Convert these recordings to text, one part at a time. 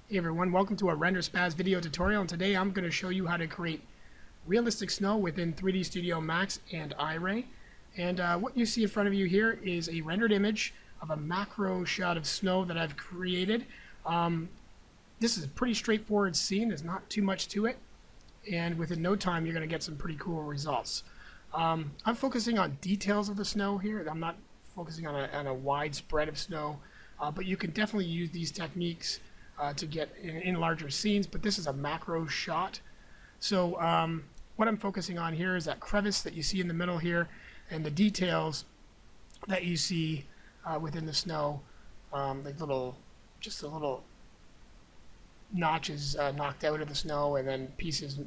Hey everyone, welcome to a Render Spaz video tutorial, and today I'm going to show you how to create realistic snow within 3D Studio Max and IRAY. And what you see in front of you here is a rendered image of a macro shot of snow that I've created. This is a pretty straightforward scene, there's not too much to it, and within no time you're going to get some pretty cool results. I'm focusing on details of the snow here. I'm not focusing on a wide spread of snow, but you can definitely use these techniques to get in larger scenes, but this is a macro shot. So what I'm focusing on here is that crevice that you see in the middle here and the details that you see within the snow, like just a little notches knocked out of the snow and then pieces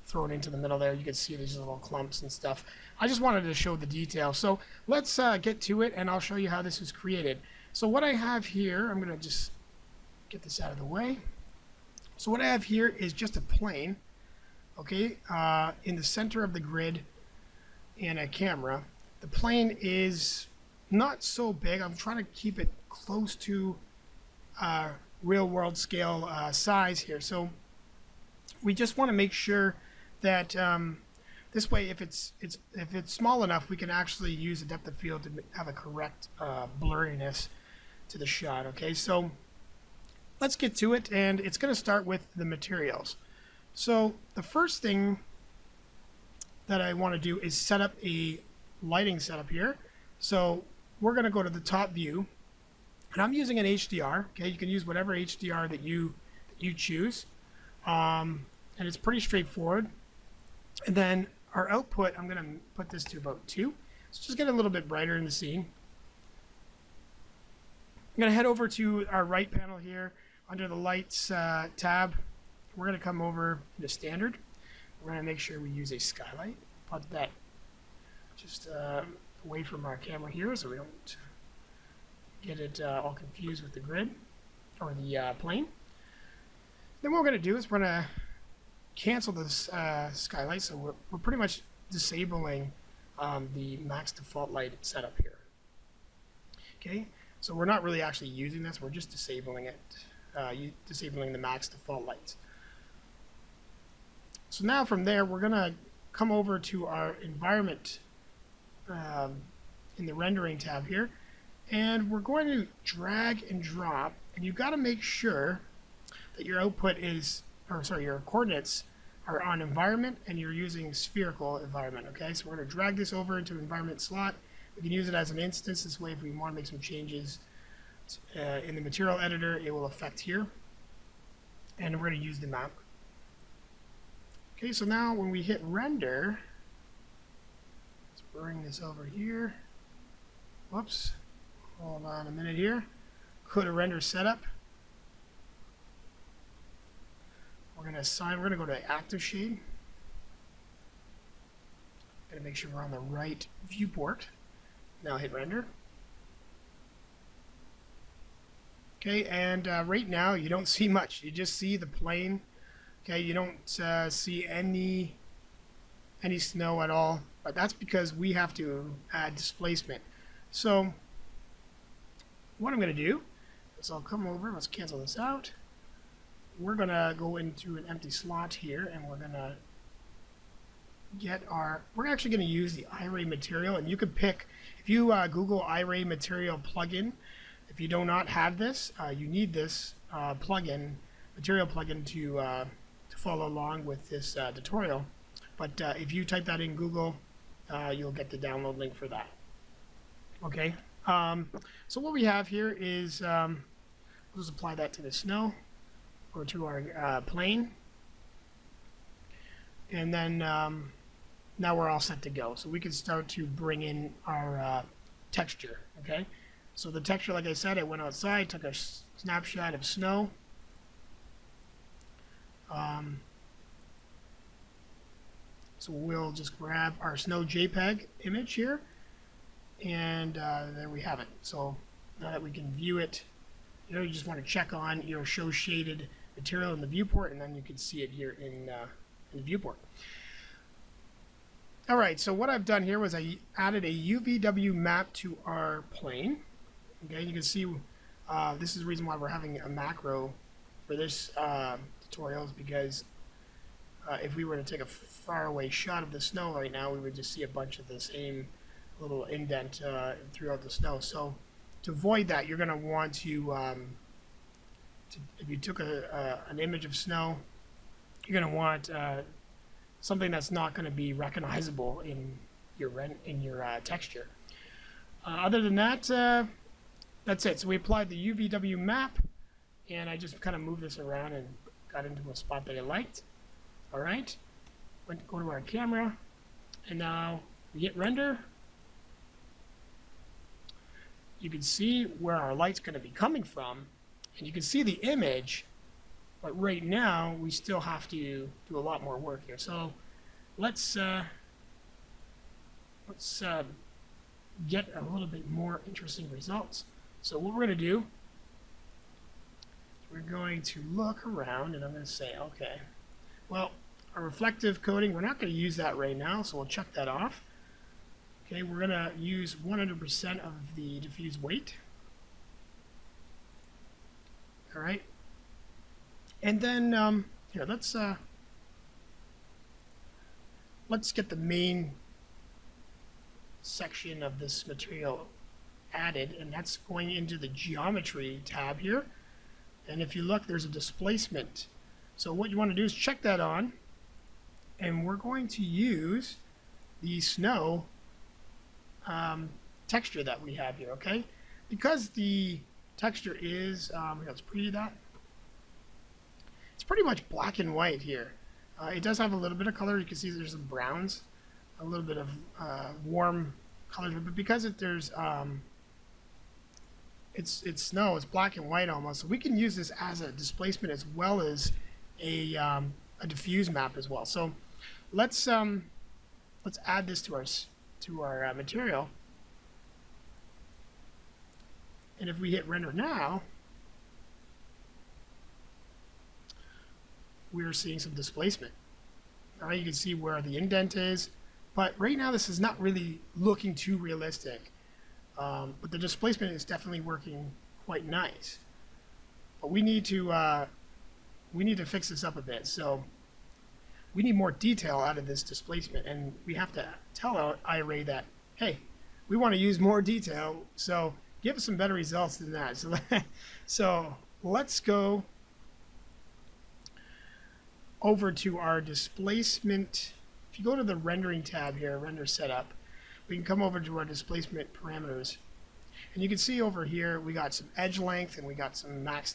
thrown into the middle there. You can see these little clumps and stuff. I just wanted to show the detail. So let's get to it and I'll show you how this was created. So what I have here, I'm going to just get this out of the way. So what I have here is just a plane, okay, in the center of the grid and a camera. The plane is not so big. I'm trying to keep it close to real world scale size here. So we just want to make sure that this way, if it's small enough, we can actually use a depth of field to have a correct blurriness to the shot. Okay, so let's get to it, and it's going to start with the materials. So the first thing that I want to do is set up a lighting setup here. So we're going to go to the top view, and I'm using an HDR. Okay, you can use whatever HDR that you choose, and it's pretty straightforward. And then our output, I'm going to put this to about 2. So just get a little bit brighter in the scene. I'm going to head over to our right panel here. Under the lights tab, we're going to come over to standard. We're going to make sure we use a skylight. Put that just away from our camera here so we don't get it all confused with the grid or the plane. Then what we're going to do is we're going to cancel this skylight, so we're pretty much disabling the max default light setup here. Okay, so we're not really actually using this, we're just disabling it. Disabling the max default lights. So now from there we're going to come over to our environment in the rendering tab here, and we're going to drag and drop, and you've got to make sure that your output is, or sorry, your coordinates are on environment and you're using spherical environment. Okay, so we're going to drag this over into environment slot. We can use it as an instance. This way if we want to make some changes in the material editor, it will affect here, and we're going to use the map. Okay, so now when we hit render, let's bring this over here. Whoops, hold on a minute here. Go to render setup. We're going to go to active shade. Got to make sure we're on the right viewport. Now hit render. Okay, and right now you don't see much. You just see the plane. Okay, you don't see any snow at all. But that's because we have to add displacement. So what I'm going to do is I'll come over. Let's cancel this out. We're going to go into an empty slot here, and we're going to get we're actually going to use the IRAY material, and you can pick, if you Google IRAY material plugin. If you do not have this, you need this material plugin to follow along with this tutorial. But if you type that in Google, you'll get the download link for that. Okay. So what we have here is we'll just apply that to the snow or to our plane, and then now we're all set to go. So we can start to bring in our texture. Okay. So the texture, like I said, I went outside, took a snapshot of snow. So we'll just grab our snow JPEG image here, and there we have it. So now that we can view it, you just want to check on your show shaded material in the viewport, and then you can see it here in the viewport. All right, so what I've done here was I added a Uvw map to our plane. Okay, you can see this is the reason why we're having a macro for this tutorial is because if we were to take a faraway shot of the snow right now, we would just see a bunch of the same little indent throughout the snow. So to avoid that, you're going to want to, if you took an image of snow, you're going to want something that's not going to be recognizable in your texture. Other than that, that's it. So we applied the Uvw map, and I just kind of moved this around and got into a spot that I liked. All right, go to our camera, and now we hit render. You can see where our light's going to be coming from, and you can see the image, but right now we still have to do a lot more work here. So let's get a little bit more interesting results. So what we're going to do, we're going to look around, and I'm going to say, okay, well, our reflective coating, we're not going to use that right now, so we'll check that off. Okay, we're going to use 100% of the diffuse weight. All right, and then here, let's get the main section of this material added, and that's going into the geometry tab here. And if you look, there's a displacement. So what you want to do is check that on, and we're going to use the snow texture that we have here, okay? Because the texture is, let's preview that. It's pretty much black and white here. It does have a little bit of color. You can see there's some browns, a little bit of warm colors, but because it's snow, it's black and white almost. So we can use this as a displacement as well as a diffuse map as well. So let's add this to our material. And if we hit render now, we're seeing some displacement. All right, you can see where the indent is, but right now this is not really looking too realistic. But the displacement is definitely working quite nice. But we need to fix this up a bit. So we need more detail out of this displacement, and we have to tell our IRAY that, hey, we want to use more detail. So give us some better results than that. So let's go over to our displacement. If you go to the rendering tab here, render setup, we can come over to our displacement parameters, and you can see over here we got some edge length and we got some max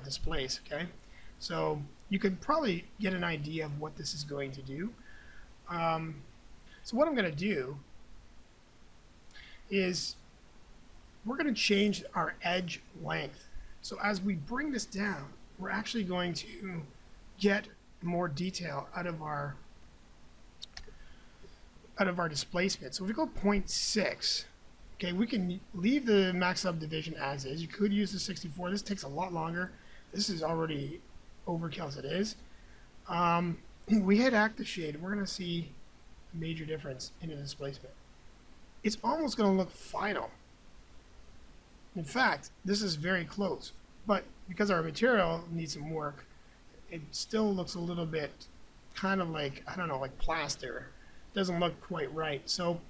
displace. Okay, so you can probably get an idea of what this is going to do. So what I'm going to do is we're going to change our edge length. So as we bring this down, we're actually going to get more detail out of our displacement. So if we go 0.6, okay, we can leave the max subdivision as is. You could use the 64. This takes a lot longer. This is already overkill as it is. We hit active shade, and we're going to see a major difference in the displacement. It's almost going to look final. In fact, this is very close, but because our material needs some work, it still looks a little bit kind of like, I don't know, like plaster. Doesn't look quite right. So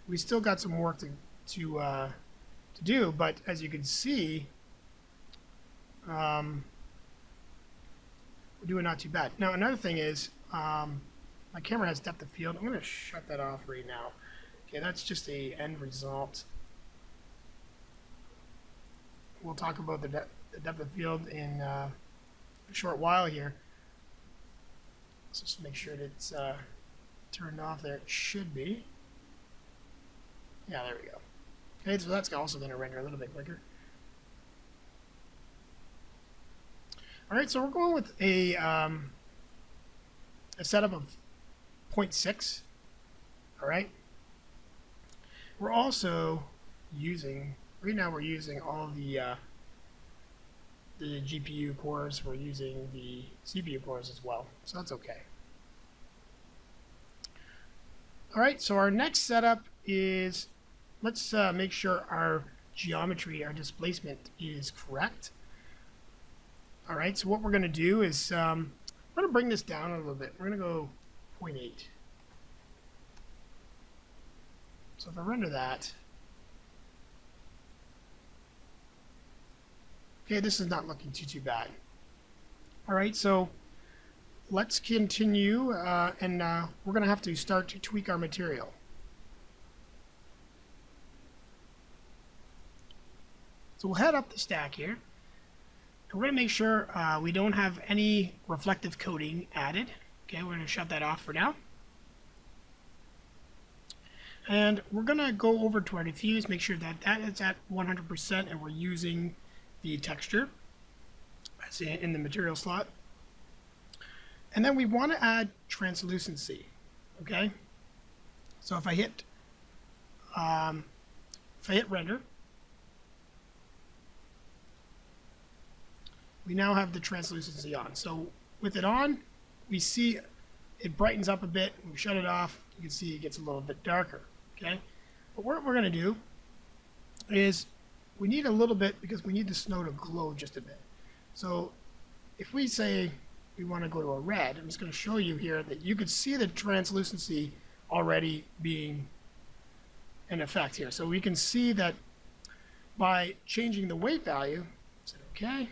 we still got some work to do, but as you can see, we're doing not too bad. Now another thing is, my camera has depth of field. I'm going to shut that off right now. Okay, that's just a end result. We'll talk about the depth of field in a short while here. Let's just make sure that it's turned off there. It should be. Yeah, there we go. Okay, so that's also going to render a little bit quicker. All right, so we're going with a setup of 0.6. All right. We're also using, right now we're using all the GPU cores. We're using the CPU cores as well, so that's okay. All right, so our next setup is, let's make sure our geometry, our displacement is correct. All right, so what we're going to do is we're going to bring this down a little bit. We're going to go 0.8. So if I render that, okay, this is not looking too bad. All right, so let's continue, and we're going to have to start to tweak our material. So we'll head up the stack here. We're going to make sure we don't have any reflective coating added. Okay, we're going to shut that off for now. And we're going to go over to our diffuse, make sure that that is at 100%, and we're using the texture as in the material slot. And then we want to add translucency. Okay, so if I hit render, we now have the translucency on. So with it on, we see it brightens up a bit. When we shut it off, you can see it gets a little bit darker. Okay, but what we're going to do is we need a little bit, because we need the snow to glow just a bit. So if we say we want to go to a red, I'm just going to show you here that you can see the translucency already being in effect here. So we can see that by changing the weight value, is it okay?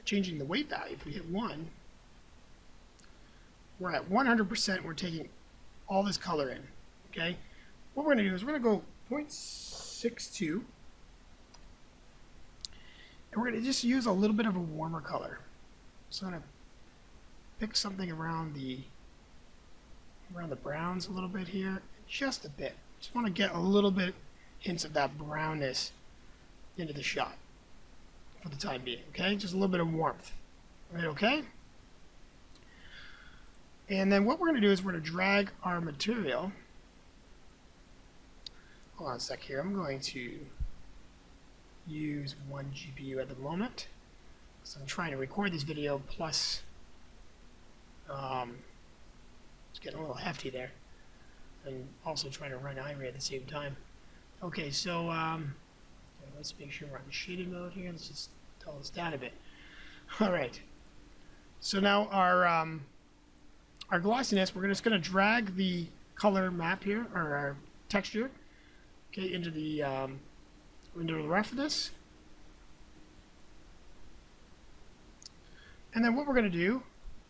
Changing the weight value, if we hit 1, we're at 100%. We're taking all this color in. Okay, what we're going to do is we're going to go 0.62, and we're going to just use a little bit of a warmer color. So I'm going to pick something around the browns a little bit here, just a bit. Just want to get a little bit hints of that brownness into the shot for the time being. Okay, just a little bit of warmth. Right? Okay. And then what we're going to do is we're going to drag our material. Hold on a sec here. I'm going to use 1 GPU at the moment. So I'm trying to record this video plus it's getting a little hefty there. And also trying to run IRAY at the same time. Okay, so let's make sure we're on shaded mode here. Let's just tone this down a bit. All right. So now our glossiness, we're just going to drag the color map here, or our texture, okay, into the roughness. And then what we're going to do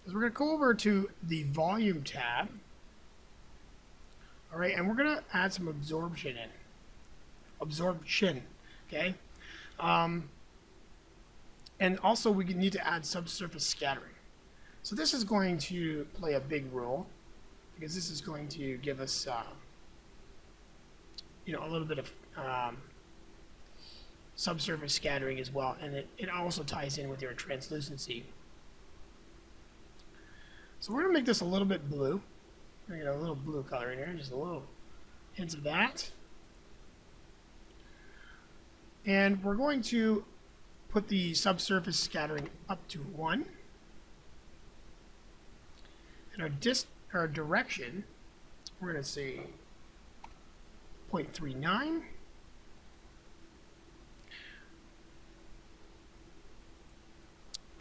is we're going to go over to the volume tab. All right, and we're going to add some absorption in. Okay. And also we need to add subsurface scattering. So this is going to play a big role, because this is going to give us, a little bit of subsurface scattering as well, and it also ties in with your translucency. So we're going to make this a little bit blue. We're going to get a little blue color in here, just a little hints of that. And we're going to put the subsurface scattering up to 1. And our direction, we're going to say 0.39.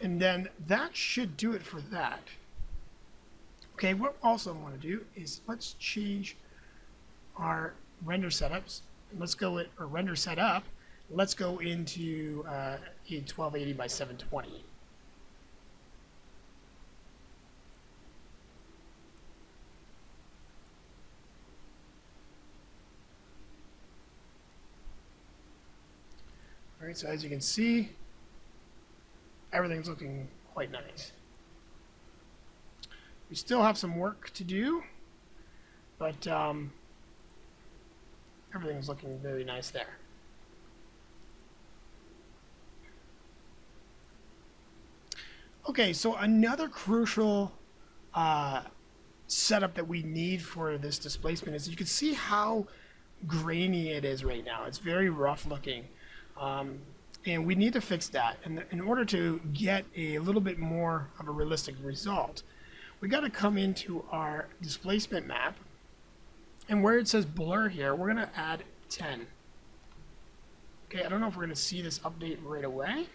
And then that should do it for that. Okay, what also I want to do is let's change our render setups. Let's go with our render setup. Let's go into a 1280 by 720. All right, so as you can see, everything's looking quite nice. We still have some work to do, but everything's looking very nice there. Okay, so another crucial setup that we need for this displacement is you can see how grainy it is right now. It's very rough looking. And we need to fix that. And in order to get a little bit more of a realistic result, we got to come into our displacement map, and where it says blur here, we're going to add 10. Okay, I don't know if we're going to see this update right away.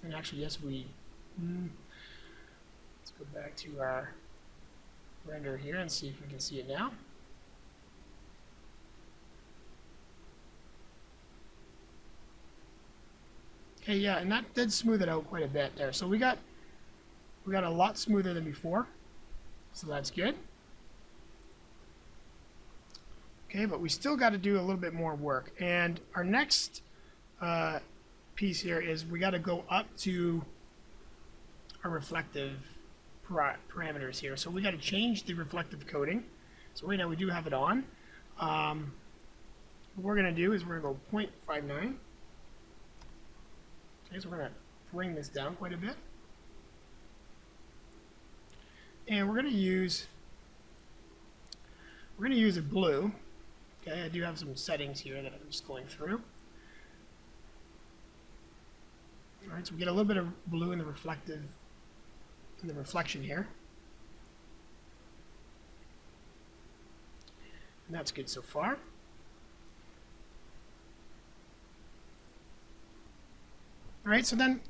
And actually, yes, we... let's go back to our render here and see if we can see it now. Okay, yeah, and that did smooth it out quite a bit there. So we got a lot smoother than before. So that's good. Okay, but we still got to do a little bit more work. And our next piece here is we got to go up to our reflective parameters here. So we got to change the reflective coating. So right now we do have it on. What we're going to do is we're going to go 0.59. Okay, so we're going to bring this down quite a bit. And we're going to use a blue. Okay, I do have some settings here that I'm just going through. All right, so we get a little bit of blue in the reflection here. And that's good so far. All right, so then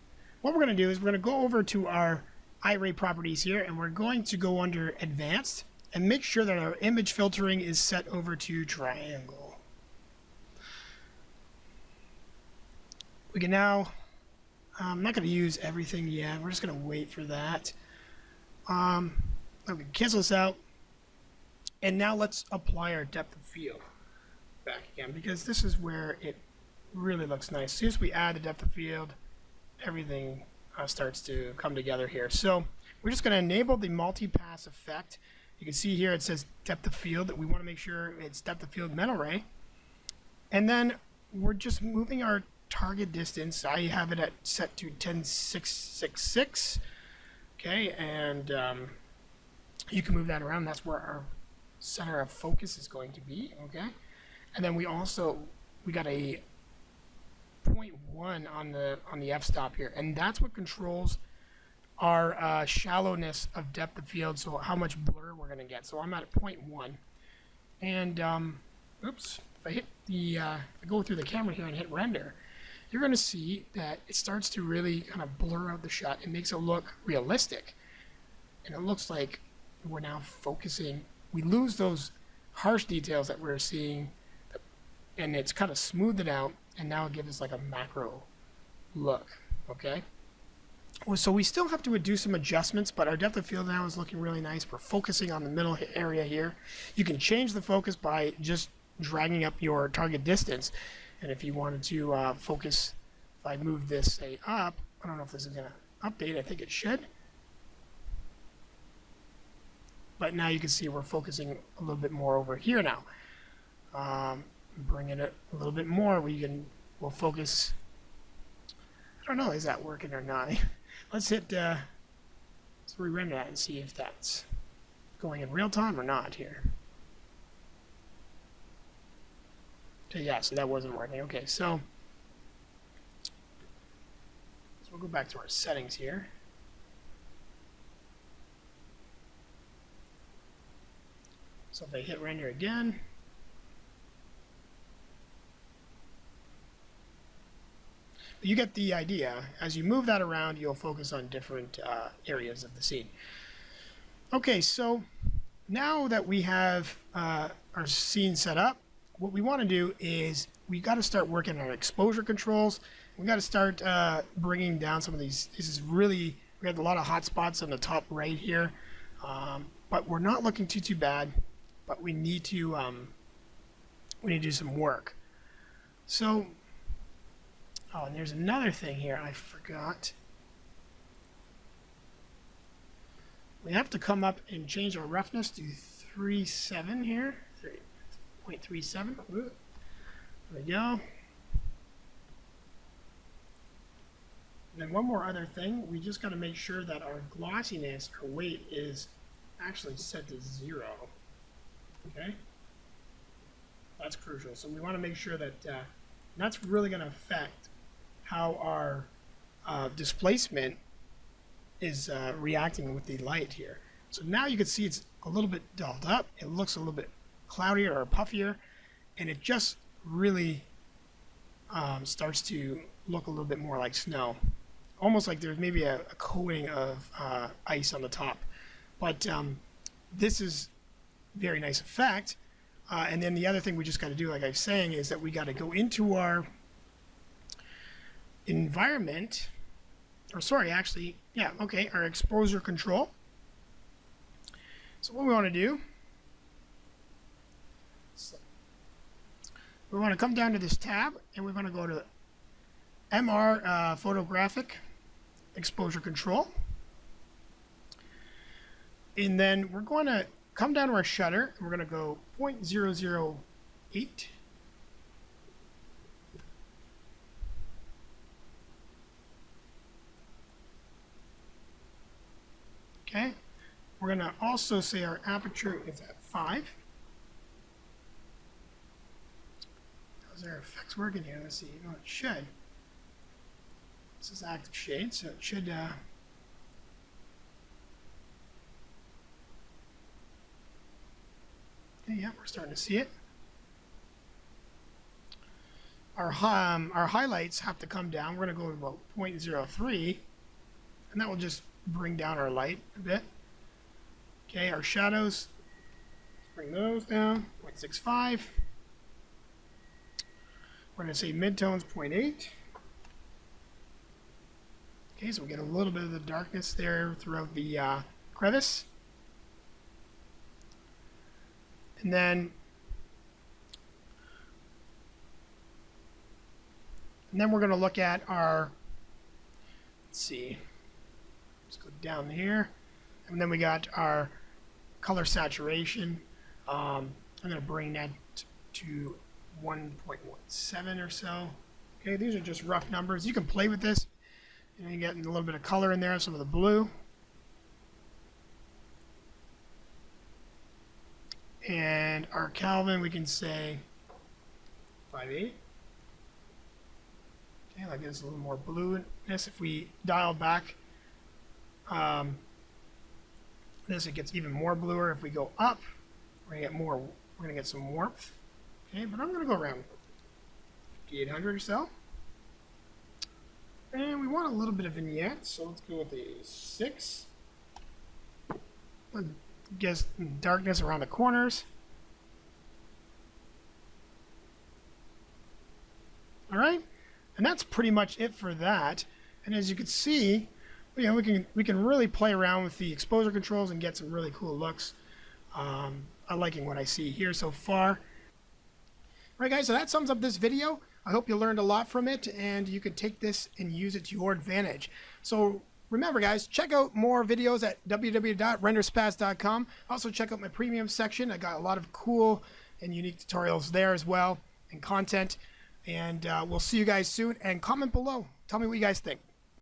what we're going to do is we're going to go over to our IRAY properties here, and we're going to go under Advanced and make sure that our image filtering is set over to triangle. We can now, I'm not going to use everything yet. We're just going to wait for that. Okay, cancel this out. And now let's apply our depth of field back again, because this is where it really looks nice. As soon as we add the depth of field, everything starts to come together here. So we're just going to enable the multi-pass effect. You can see here it says depth of field, that we want to make sure it's depth of field mental ray. And then we're just moving our target distance. I have it at set to 10666. Okay, and you can move that around. That's where our center of focus is going to be. Okay, and then we got a 0.1 on the f-stop here, and that's what controls our shallowness of depth of field, so how much blur we're going to get. So I'm at 0.1, and oops, if I hit the I go through the camera here and hit render, you're going to see that it starts to really kind of blur out the shot. It makes it look realistic, and it looks like we're now focusing. We lose those harsh details that we're seeing, and it's kind of smoothed it out, and now it gives us like a macro look. Okay. So we still have to do some adjustments, but our depth of field now is looking really nice. We're focusing on the middle area here. You can change the focus by just dragging up your target distance. And if you wanted to focus, if I move this, say, up, I don't know if this is going to update. I think it should. But now you can see we're focusing a little bit more over here now. Bringing it a little bit more, we'll focus. I don't know, is that working or not? Let's hit, let's re-render that and see if that's going in real time or not here. Okay, yeah, so that wasn't working. Okay, so we'll go back to our settings here. So if I hit render again, you get the idea. As you move that around, you'll focus on different areas of the scene. Okay, so now that we have our scene set up, what we want to do is we got to start working on our exposure controls. We got to start bringing down some of these. This is really, we have a lot of hot spots on the top right here, but we're not looking too bad. But we need to do some work. So. Oh, and there's another thing here I forgot. We have to come up and change our roughness to 3.7 here. 3.37. There we go. And then one more other thing. We just got to make sure that our glossiness, our weight, is actually set to 0. Okay? That's crucial. So we want to make sure that that's really going to affect how our displacement is reacting with the light here. So now you can see it's a little bit dulled up. It looks a little bit cloudier or puffier, and it just really starts to look a little bit more like snow. Almost like there's maybe a coating of ice on the top. But this is very nice effect. And then the other thing we just got to do, like I was saying, is that we got to go into our environment, or sorry, actually, yeah, okay, our exposure control. So what we want to do, we want to come down to this tab, and we're going to go to MR photographic exposure control. And then we're going to come down to our shutter, and we're going to go 0.008. Okay. We're going to also say our aperture is at 5. How's our effects working here? Let's see. Oh, it should. This is active shade, so it should okay, yeah, we're starting to see it. Our highlights have to come down. We're going to go to about 0.03, and that will just bring down our light a bit. Okay, our shadows, let's bring those down, 0.65. We're going to say midtones 0.8. Okay, so we get a little bit of the darkness there throughout the crevice. And then we're going to look at our, let's see, let's go down here. And then we got our color saturation. I'm going to bring that to 1.17 or so. Okay, these are just rough numbers. You can play with this. You know, you get a little bit of color in there, some of the blue. And our Kelvin, we can say 5.8. Okay, that gives a little more blueness. If we dial back this, it gets even more bluer. If we go up, we're gonna get more. We're gonna get some warmth. Okay, but I'm gonna go around 5,800 or so. And we want a little bit of vignette, so let's go with a 6. Get darkness around the corners. All right, and that's pretty much it for that. And as you can see, you know, we can really play around with the exposure controls and get some really cool looks. I'm liking what I see here so far. All right, guys, so that sums up this video. I hope you learned a lot from it, and you could take this and use it to your advantage. So remember, guys, check out more videos at www.renderspaz.com. Also, check out my premium section. I got a lot of cool and unique tutorials there as well, and content. And we'll see you guys soon. And comment below. Tell me what you guys think.